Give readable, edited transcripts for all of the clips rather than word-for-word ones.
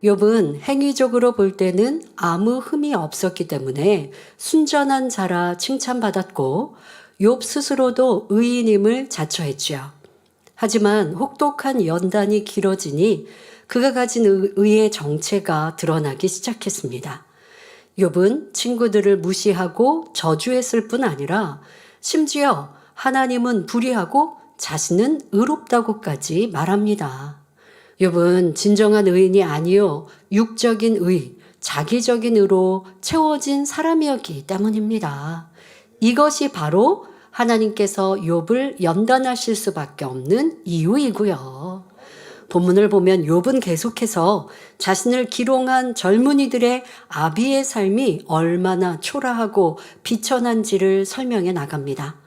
욥은 행위적으로 볼 때는 아무 흠이 없었기 때문에 순전한 자라 칭찬받았고 욥 스스로도 의인임을 자처했지요. 하지만 혹독한 연단이 길어지니 그가 가진 의의 정체가 드러나기 시작했습니다. 욥은 친구들을 무시하고 저주했을 뿐 아니라 심지어 하나님은 불의하고 자신은 의롭다고까지 말합니다. 욥은 진정한 의인이 아니요 육적인 의, 자기적인 의로 채워진 사람이었기 때문입니다. 이것이 바로 하나님께서 욥을 연단하실 수밖에 없는 이유이고요. 본문을 보면 욥은 계속해서 자신을 기롱한 젊은이들의 아비의 삶이 얼마나 초라하고 비천한지를 설명해 나갑니다.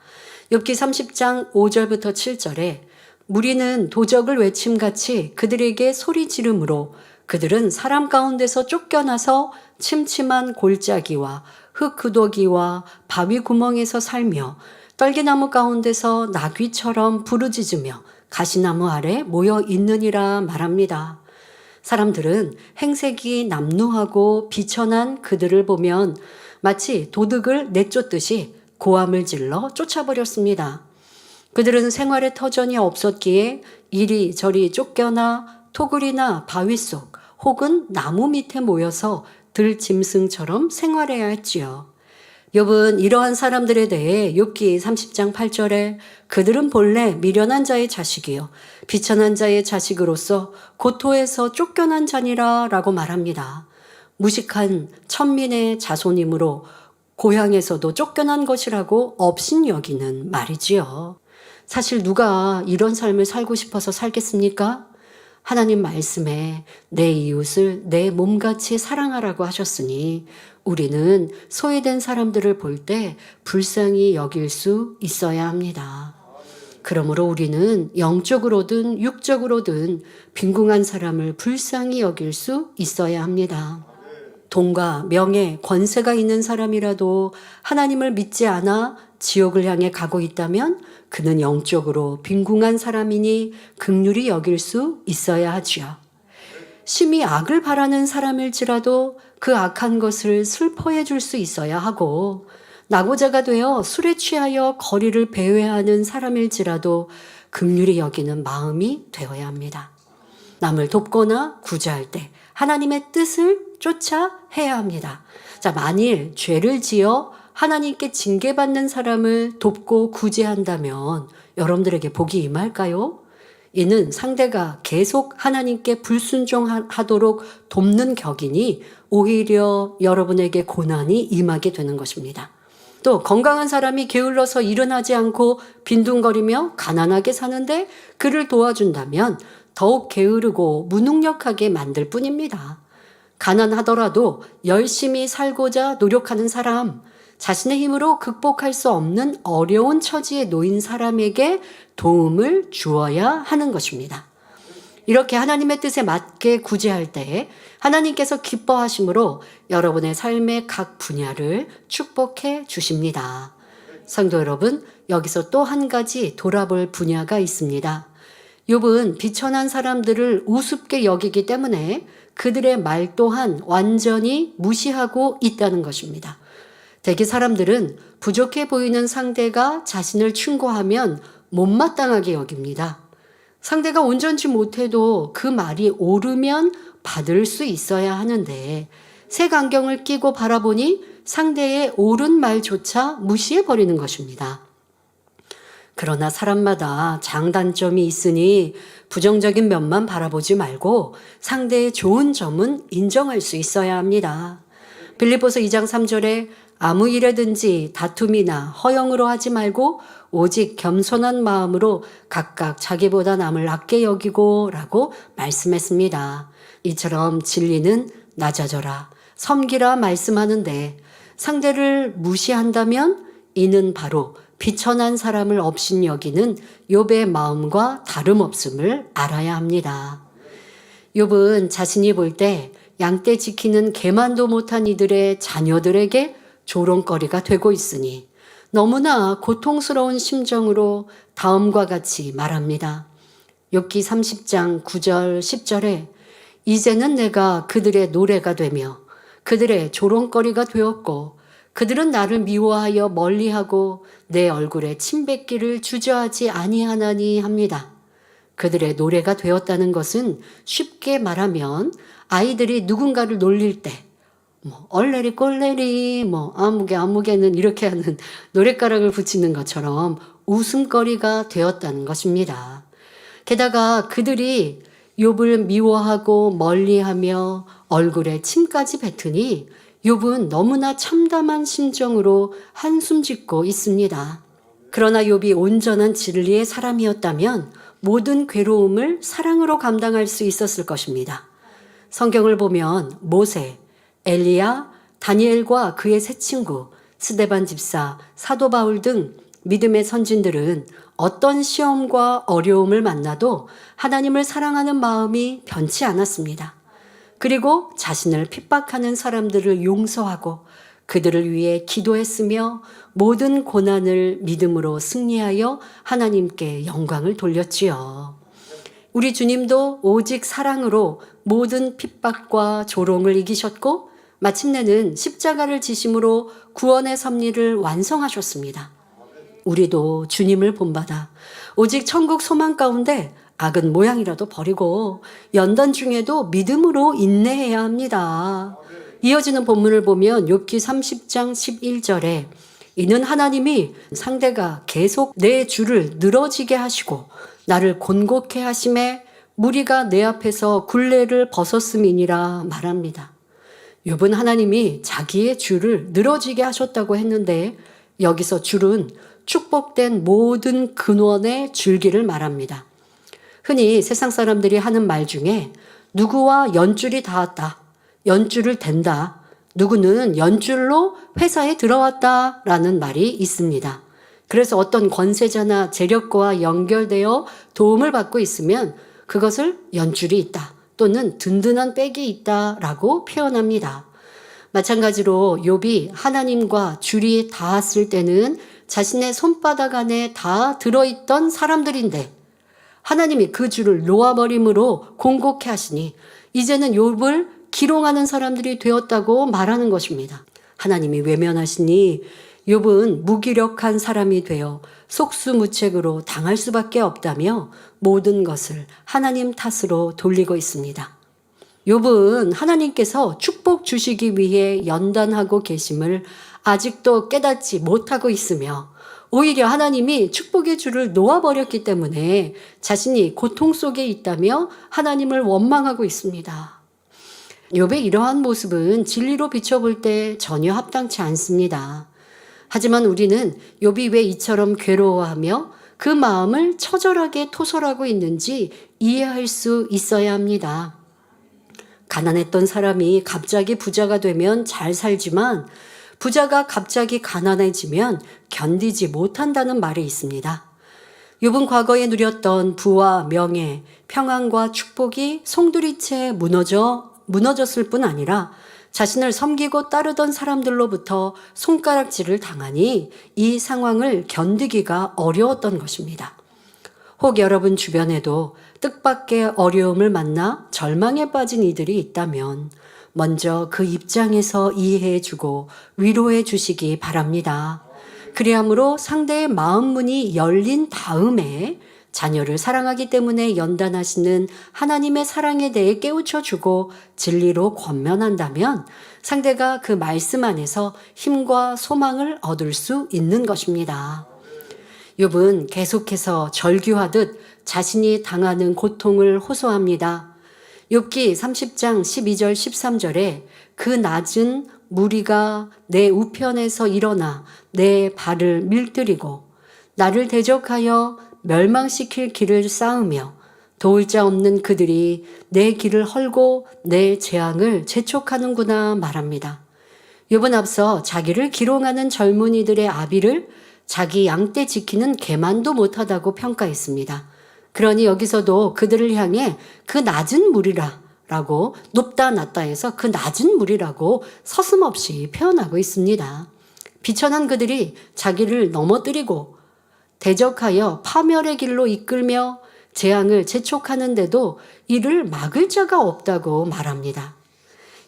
욥기 30장 5절부터 7절에 무리는 도적을 외침같이 그들에게 소리 지름으로 그들은 사람 가운데서 쫓겨나서 침침한 골짜기와 흙구더기와 바위 구멍에서 살며 떨기나무 가운데서 나귀처럼 부르짖으며 가시나무 아래 모여 있느니라 말합니다. 사람들은 행색이 남루하고 비천한 그들을 보면 마치 도둑을 내쫓듯이 고함을 질러 쫓아버렸습니다. 그들은 생활의 터전이 없었기에 이리저리 쫓겨나 토굴이나 바위 속 혹은 나무 밑에 모여서 들짐승처럼 생활해야 했지요. 욥은 이러한 사람들에 대해 욥기 30장 8절에 그들은 본래 미련한 자의 자식이요 비천한 자의 자식으로서 고토에서 쫓겨난 자니라 라고 말합니다. 무식한 천민의 자손이므로 고향에서도 쫓겨난 것이라고 업신여기는 말이지요. 사실 누가 이런 삶을 살고 싶어서 살겠습니까? 하나님 말씀에 내 이웃을 내 몸같이 사랑하라고 하셨으니 우리는 소외된 사람들을 볼 때 불쌍히 여길 수 있어야 합니다. 그러므로 우리는 영적으로든 육적으로든 빈궁한 사람을 불쌍히 여길 수 있어야 합니다. 돈과 명예, 권세가 있는 사람이라도 하나님을 믿지 않아 지옥을 향해 가고 있다면 그는 영적으로 빈궁한 사람이니 긍휼히 여길 수 있어야 하지요. 심히 악을 바라는 사람일지라도 그 악한 것을 슬퍼해 줄 수 있어야 하고 낙오자가 되어 술에 취하여 거리를 배회하는 사람일지라도 긍휼히 여기는 마음이 되어야 합니다. 남을 돕거나 구제할 때 하나님의 뜻을 쫓아 해야 합니다. 자, 만일 죄를 지어 하나님께 징계받는 사람을 돕고 구제한다면 여러분들에게 복이 임할까요? 이는 상대가 계속 하나님께 불순종하도록 돕는 격이니 오히려 여러분에게 고난이 임하게 되는 것입니다. 또 건강한 사람이 게을러서 일어나지 않고 빈둥거리며 가난하게 사는데 그를 도와준다면 더욱 게으르고 무능력하게 만들 뿐입니다. 가난하더라도 열심히 살고자 노력하는 사람, 자신의 힘으로 극복할 수 없는 어려운 처지에 놓인 사람에게 도움을 주어야 하는 것입니다. 이렇게 하나님의 뜻에 맞게 구제할 때 하나님께서 기뻐하심으로 여러분의 삶의 각 분야를 축복해 주십니다. 성도 여러분, 여기서 또 한 가지 돌아볼 분야가 있습니다. 욥은 비천한 사람들을 우습게 여기기 때문에 그들의 말 또한 완전히 무시하고 있다는 것입니다. 대개 사람들은 부족해 보이는 상대가 자신을 충고하면 못마땅하게 여깁니다. 상대가 온전치 못해도 그 말이 옳으면 받을 수 있어야 하는데 색안경을 끼고 바라보니 상대의 옳은 말조차 무시해버리는 것입니다. 그러나 사람마다 장단점이 있으니 부정적인 면만 바라보지 말고 상대의 좋은 점은 인정할 수 있어야 합니다. 빌립보서 2장 3절에 아무 일에든지 다툼이나 허영으로 하지 말고 오직 겸손한 마음으로 각각 자기보다 남을 낮게 여기고 라고 말씀했습니다. 이처럼 진리는 낮아져라, 섬기라 말씀하는데 상대를 무시한다면 이는 바로 비천한 사람을 업신여기는 욥의 마음과 다름없음을 알아야 합니다. 욥은 자신이 볼 때 양떼 지키는 개만도 못한 이들의 자녀들에게 조롱거리가 되고 있으니 너무나 고통스러운 심정으로 다음과 같이 말합니다. 욥기 30장 9절 10절에 이제는 내가 그들의 노래가 되며 그들의 조롱거리가 되었고 그들은 나를 미워하여 멀리하고 내 얼굴에 침뱉기를 주저하지 아니하나니 합니다. 그들의 노래가 되었다는 것은 쉽게 말하면 아이들이 누군가를 놀릴 때 얼레리 꼴레리 아무개는 이렇게 하는 노랫가락을 붙이는 것처럼 웃음거리가 되었다는 것입니다. 게다가 그들이 욥을 미워하고 멀리하며 얼굴에 침까지 뱉으니 욥은 너무나 참담한 심정으로 한숨 짓고 있습니다. 그러나 욥이 온전한 진리의 사람이었다면 모든 괴로움을 사랑으로 감당할 수 있었을 것입니다. 성경을 보면 모세, 엘리야, 다니엘과 그의 세 친구, 스데반 집사, 사도 바울 등 믿음의 선진들은 어떤 시험과 어려움을 만나도 하나님을 사랑하는 마음이 변치 않았습니다. 그리고 자신을 핍박하는 사람들을 용서하고 그들을 위해 기도했으며 모든 고난을 믿음으로 승리하여 하나님께 영광을 돌렸지요. 우리 주님도 오직 사랑으로 모든 핍박과 조롱을 이기셨고 마침내는 십자가를 지심으로 구원의 섭리를 완성하셨습니다. 우리도 주님을 본받아 오직 천국 소망 가운데 악은 모양이라도 버리고 연단 중에도 믿음으로 인내해야 합니다. 이어지는 본문을 보면 욥기 30장 11절에 이는 하나님이 상대가 계속 내 줄을 늘어지게 하시고 나를 곤곡해 하심에 무리가 내 앞에서 굴레를 벗었음이니라 말합니다. 욥은 하나님이 자기의 줄을 늘어지게 하셨다고 했는데 여기서 줄은 축복된 모든 근원의 줄기를 말합니다. 흔히 세상 사람들이 하는 말 중에 누구와 연줄이 닿았다, 연줄을 댄다, 누구는 연줄로 회사에 들어왔다 라는 말이 있습니다. 그래서 어떤 권세자나 재력과 연결되어 도움을 받고 있으면 그것을 연줄이 있다 또는 든든한 백이 있다 라고 표현합니다. 마찬가지로 욥이 하나님과 줄이 닿았을 때는 자신의 손바닥 안에 다 들어있던 사람들인데 하나님이 그 줄을 놓아버림으로 곤곡해 하시니 이제는 욥을 기롱하는 사람들이 되었다고 말하는 것입니다. 하나님이 외면하시니 욥은 무기력한 사람이 되어 속수무책으로 당할 수밖에 없다며 모든 것을 하나님 탓으로 돌리고 있습니다. 욥은 하나님께서 축복 주시기 위해 연단하고 계심을 아직도 깨닫지 못하고 있으며 오히려 하나님이 축복의 줄을 놓아버렸기 때문에 자신이 고통 속에 있다며 하나님을 원망하고 있습니다. 욥의 이러한 모습은 진리로 비춰볼 때 전혀 합당치 않습니다. 하지만 우리는 욥이 왜 이처럼 괴로워하며 그 마음을 처절하게 토설하고 있는지 이해할 수 있어야 합니다. 가난했던 사람이 갑자기 부자가 되면 잘 살지만 부자가 갑자기 가난해지면 견디지 못한다는 말이 있습니다. 욥은 과거에 누렸던 부와 명예, 평안과 축복이 송두리째 무너졌을 뿐 아니라 자신을 섬기고 따르던 사람들로부터 손가락질을 당하니 이 상황을 견디기가 어려웠던 것입니다. 혹 여러분 주변에도 뜻밖의 어려움을 만나 절망에 빠진 이들이 있다면 먼저 그 입장에서 이해해주고 위로해 주시기 바랍니다. 그리함으로 상대의 마음 문이 열린 다음에 자녀를 사랑하기 때문에 연단하시는 하나님의 사랑에 대해 깨우쳐주고 진리로 권면한다면 상대가 그 말씀 안에서 힘과 소망을 얻을 수 있는 것입니다. 욥은 계속해서 절규하듯 자신이 당하는 고통을 호소합니다. 욥기 30장 12절 13절에 그 낮은 무리가 내 우편에서 일어나 내 발을 밀들이고 나를 대적하여 멸망시킬 길을 쌓으며 도울 자 없는 그들이 내 길을 헐고 내 재앙을 재촉하는구나 말합니다. 욥은 앞서 자기를 기롱하는 젊은이들의 아비를 자기 양떼 지키는 개만도 못하다고 평가했습니다. 그러니 여기서도 그들을 향해 그 낮은 무리라 라고 높다 낮다 해서 그 낮은 무리라고 서슴없이 표현하고 있습니다. 비천한 그들이 자기를 넘어뜨리고 대적하여 파멸의 길로 이끌며 재앙을 재촉하는데도 이를 막을 자가 없다고 말합니다.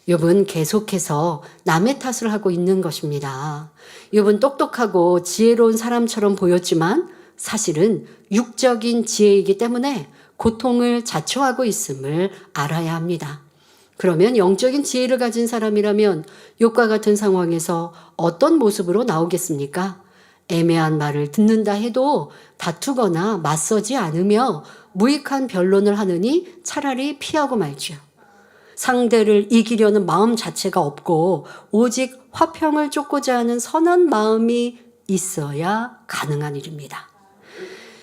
욥은 계속해서 남의 탓을 하고 있는 것입니다. 욥은 똑똑하고 지혜로운 사람처럼 보였지만 사실은 육적인 지혜이기 때문에 고통을 자초하고 있음을 알아야 합니다. 그러면 영적인 지혜를 가진 사람이라면 욥과 같은 상황에서 어떤 모습으로 나오겠습니까? 애매한 말을 듣는다 해도 다투거나 맞서지 않으며 무익한 변론을 하느니 차라리 피하고 말죠. 상대를 이기려는 마음 자체가 없고 오직 화평을 쫓고자 하는 선한 마음이 있어야 가능한 일입니다.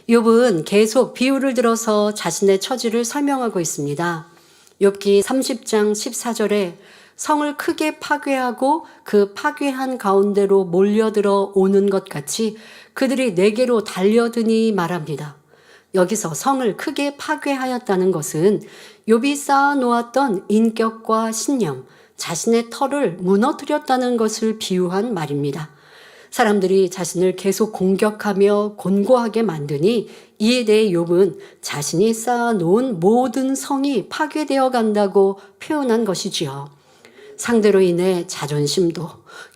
욥은 계속 비유를 들어서 자신의 처지를 설명하고 있습니다. 욥기 30장 14절에 성을 크게 파괴하고 그 파괴한 가운데로 몰려들어 오는 것 같이 그들이 내게로 달려드니 말합니다. 여기서 성을 크게 파괴하였다는 것은 욥이 쌓아놓았던 인격과 신념, 자신의 터를 무너뜨렸다는 것을 비유한 말입니다. 사람들이 자신을 계속 공격하며 곤고하게 만드니 이에 대해 욥은 자신이 쌓아놓은 모든 성이 파괴되어 간다고 표현한 것이지요. 상대로 인해 자존심도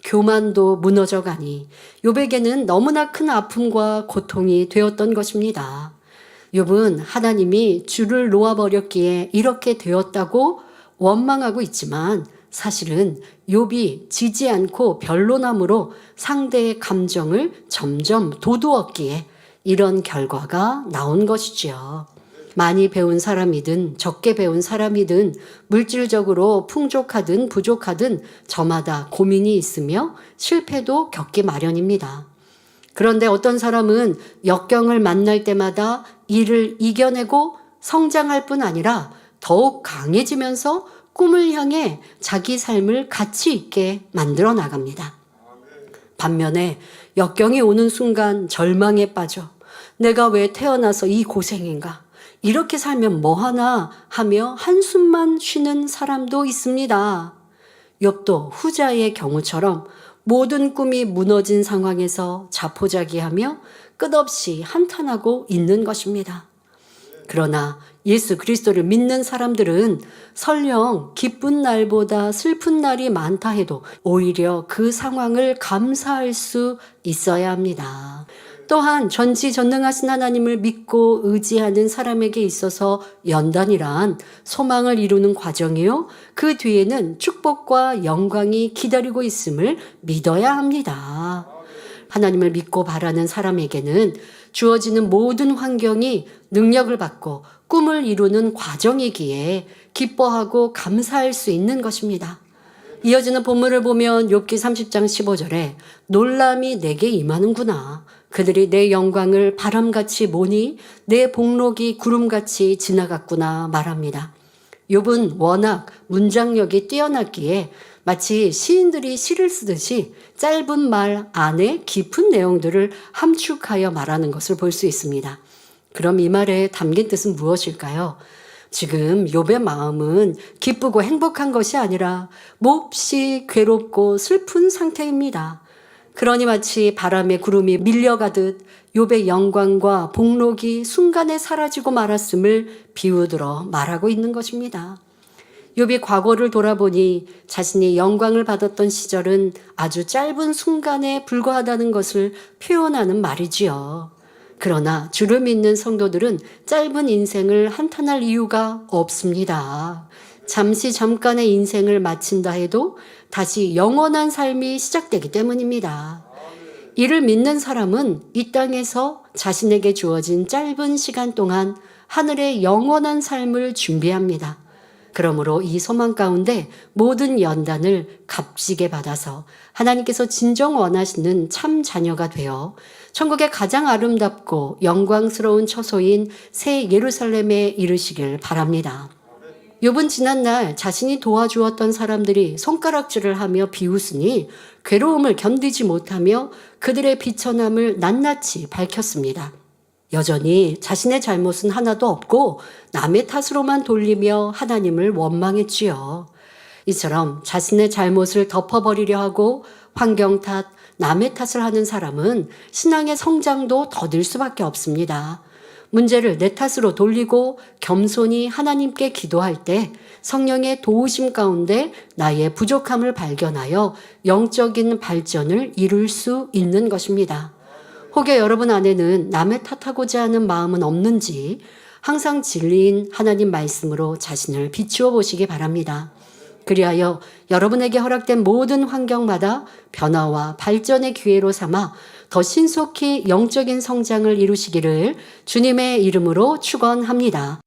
교만도 무너져 가니 욥에게는 너무나 큰 아픔과 고통이 되었던 것입니다. 욥은 하나님이 주를 놓아버렸기에 이렇게 되었다고 원망하고 있지만 사실은 욥이 지지 않고 변론함으로 상대의 감정을 점점 도두었기에 이런 결과가 나온 것이지요. 많이 배운 사람이든 적게 배운 사람이든 물질적으로 풍족하든 부족하든 저마다 고민이 있으며 실패도 겪기 마련입니다. 그런데 어떤 사람은 역경을 만날 때마다 이를 이겨내고 성장할 뿐 아니라 더욱 강해지면서 꿈을 향해 자기 삶을 가치 있게 만들어 나갑니다. 반면에 역경이 오는 순간 절망에 빠져 내가 왜 태어나서 이 고생인가? 이렇게 살면 뭐하나 하며 한숨만 쉬는 사람도 있습니다. 욥도 후자의 경우처럼 모든 꿈이 무너진 상황에서 자포자기하며 끝없이 한탄하고 있는 것입니다. 그러나 예수 그리스도를 믿는 사람들은 설령 기쁜 날보다 슬픈 날이 많다 해도 오히려 그 상황을 감사할 수 있어야 합니다. 또한 전지전능하신 하나님을 믿고 의지하는 사람에게 있어서 연단이란 소망을 이루는 과정이요. 그 뒤에는 축복과 영광이 기다리고 있음을 믿어야 합니다. 하나님을 믿고 바라는 사람에게는 주어지는 모든 환경이 능력을 받고 꿈을 이루는 과정이기에 기뻐하고 감사할 수 있는 것입니다. 이어지는 본문을 보면 욥기 30장 15절에 놀람이 내게 임하는구나. 그들이 내 영광을 바람같이 보니 내 복록이 구름같이 지나갔구나 말합니다. 욥은 워낙 문장력이 뛰어났기에 마치 시인들이 시를 쓰듯이 짧은 말 안에 깊은 내용들을 함축하여 말하는 것을 볼 수 있습니다. 그럼 이 말에 담긴 뜻은 무엇일까요? 지금 욥의 마음은 기쁘고 행복한 것이 아니라 몹시 괴롭고 슬픈 상태입니다. 그러니 마치 바람에 구름이 밀려가듯 욥의 영광과 복록이 순간에 사라지고 말았음을 비유들어 말하고 있는 것입니다. 욥이 과거를 돌아보니 자신이 영광을 받았던 시절은 아주 짧은 순간에 불과하다는 것을 표현하는 말이지요. 그러나 주를 믿는 성도들은 짧은 인생을 한탄할 이유가 없습니다. 잠깐의 인생을 마친다 해도 다시 영원한 삶이 시작되기 때문입니다. 이를 믿는 사람은 이 땅에서 자신에게 주어진 짧은 시간 동안 하늘의 영원한 삶을 준비합니다. 그러므로 이 소망 가운데 모든 연단을 값지게 받아서 하나님께서 진정 원하시는 참 자녀가 되어 천국의 가장 아름답고 영광스러운 처소인 새 예루살렘에 이르시길 바랍니다. 욥은 지난날 자신이 도와주었던 사람들이 손가락질을 하며 비웃으니 괴로움을 견디지 못하며 그들의 비천함을 낱낱이 밝혔습니다. 여전히 자신의 잘못은 하나도 없고 남의 탓으로만 돌리며 하나님을 원망했지요. 이처럼 자신의 잘못을 덮어버리려 하고 환경 탓, 남의 탓을 하는 사람은 신앙의 성장도 더딜 수밖에 없습니다. 문제를 내 탓으로 돌리고 겸손히 하나님께 기도할 때 성령의 도우심 가운데 나의 부족함을 발견하여 영적인 발전을 이룰 수 있는 것입니다. 혹여 여러분 안에는 남의 탓하고자 하는 마음은 없는지 항상 진리인 하나님 말씀으로 자신을 비추어 보시기 바랍니다. 그리하여 여러분에게 허락된 모든 환경마다 변화와 발전의 기회로 삼아 더 신속히 영적인 성장을 이루시기를 주님의 이름으로 축원합니다.